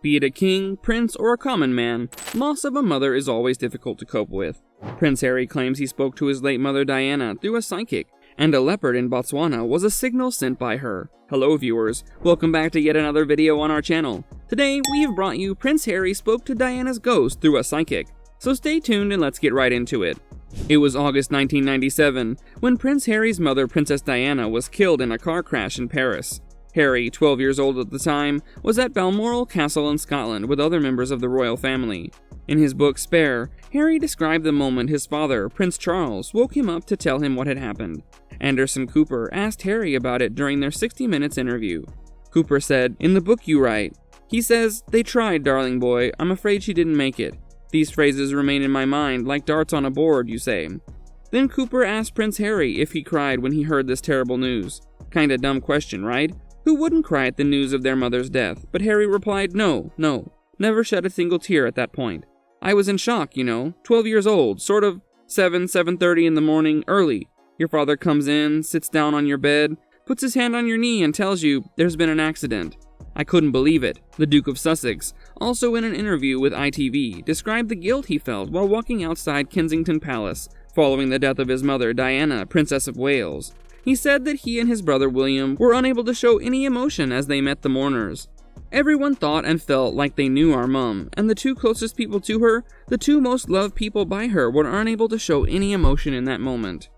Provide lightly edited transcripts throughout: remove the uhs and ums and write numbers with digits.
Be it a king, prince, or a common man, loss of a mother is always difficult to cope with. Prince Harry claims he spoke to his late mother Diana through a psychic, and a leopard in Botswana was a signal sent by her. Hello viewers, welcome back to yet another video on our channel. Today, we have brought you Prince Harry spoke to Diana's ghost through a psychic. So stay tuned and let's get right into it. It was August 1997, when Prince Harry's mother, Princess Diana, was killed in a car crash in Paris. Harry, 12 years old at the time, was at Balmoral Castle in Scotland with other members of the royal family. In his book Spare, Harry described the moment his father, Prince Charles, woke him up to tell him what had happened. Anderson Cooper asked Harry about it during their 60 Minutes interview. Cooper said, "In the book you write, he says, 'They tried, darling boy, I'm afraid she didn't make it.' These phrases remain in my mind like darts on a board, you say." Then Cooper asked Prince Harry if he cried when he heard this terrible news. Kinda dumb question, right? Who wouldn't cry at the news of their mother's death? But Harry replied, no, never shed a single tear at that point. I was in shock, 12 years old, sort of 7:30 in the morning, early. Your father comes in, sits down on your bed, puts his hand on your knee and tells you there's been an accident. I couldn't believe it. The Duke of Sussex, also in an interview with ITV, described the guilt he felt while walking outside Kensington Palace, following the death of his mother, Diana, Princess of Wales. He said that he and his brother William were unable to show any emotion as they met the mourners. Everyone thought and felt like they knew our mum, and the two closest people to her, the two most loved people by her, were unable to show any emotion in that moment.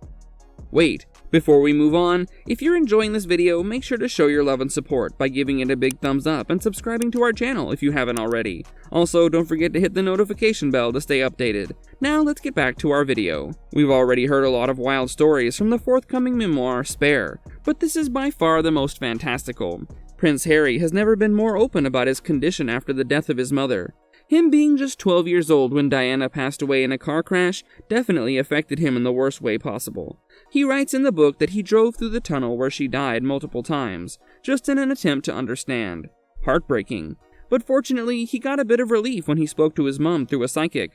Wait, before we move on, if you're enjoying this video, make sure to show your love and support by giving it a big thumbs up and subscribing to our channel if you haven't already. Also, don't forget to hit the notification bell to stay updated. Now let's get back to our video. We've already heard a lot of wild stories from the forthcoming memoir, Spare, but this is by far the most fantastical. Prince Harry has never been more open about his condition after the death of his mother. Him being just 12 years old when Diana passed away in a car crash definitely affected him in the worst way possible. He writes in the book that he drove through the tunnel where she died multiple times, just in an attempt to understand. Heartbreaking. But fortunately, he got a bit of relief when he spoke to his mum through a psychic.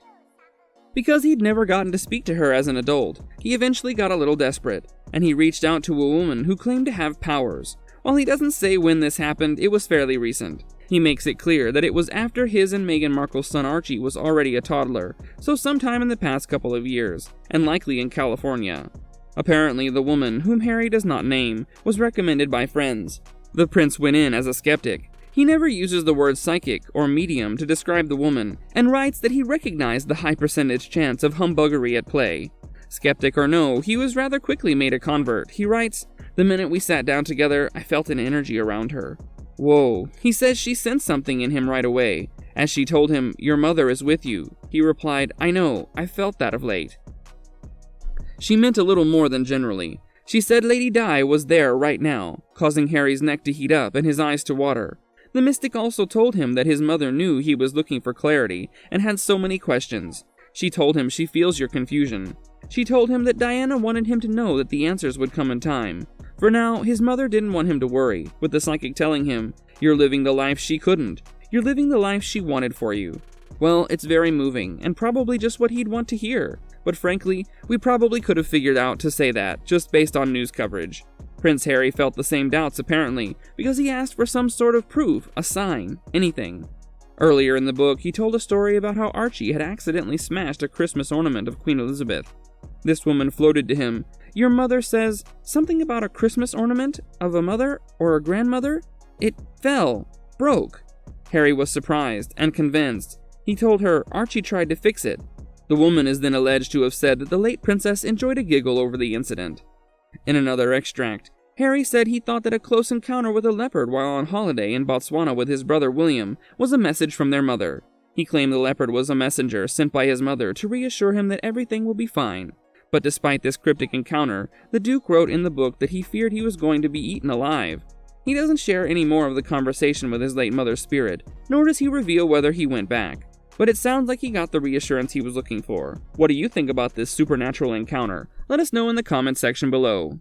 Because he'd never gotten to speak to her as an adult, he eventually got a little desperate, and he reached out to a woman who claimed to have powers. While he doesn't say when this happened, it was fairly recent. He makes it clear that it was after his and Meghan Markle's son Archie was already a toddler, so sometime in the past couple of years, and likely in California. Apparently, the woman, whom Harry does not name, was recommended by friends. The prince went in as a skeptic. He never uses the word psychic or medium to describe the woman, and writes that he recognized the high percentage chance of humbuggery at play. Skeptic or no, he was rather quickly made a convert. He writes, "The minute we sat down together, I felt an energy around her. Whoa." He says she sensed something in him right away. As she told him, "Your mother is with you," he replied, "I know, I've felt that of late." She meant a little more than generally. She said Lady Di was there right now, causing Harry's neck to heat up and his eyes to water. The mystic also told him that his mother knew he was looking for clarity and had so many questions. She told him she feels your confusion. She told him that Diana wanted him to know that the answers would come in time. For now, his mother didn't want him to worry, with the psychic telling him, "You're living the life she couldn't. You're living the life she wanted for you." Well, it's very moving, and probably just what he'd want to hear. But frankly, we probably could have figured out to say that, just based on news coverage. Prince Harry felt the same doubts apparently, because he asked for some sort of proof, a sign, anything. Earlier in the book, he told a story about how Archie had accidentally smashed a Christmas ornament of Queen Elizabeth. This woman floated to him, "Your mother says something about a Christmas ornament of a mother or a grandmother? It fell, broke." Harry was surprised and convinced. He told her Archie tried to fix it. The woman is then alleged to have said that the late princess enjoyed a giggle over the incident. In another extract, Harry said he thought that a close encounter with a leopard while on holiday in Botswana with his brother William was a message from their mother. He claimed the leopard was a messenger sent by his mother to reassure him that everything will be fine. But despite this cryptic encounter, the Duke wrote in the book that he feared he was going to be eaten alive. He doesn't share any more of the conversation with his late mother's spirit, nor does he reveal whether he went back. But it sounds like he got the reassurance he was looking for. What do you think about this supernatural encounter? Let us know in the comments section below.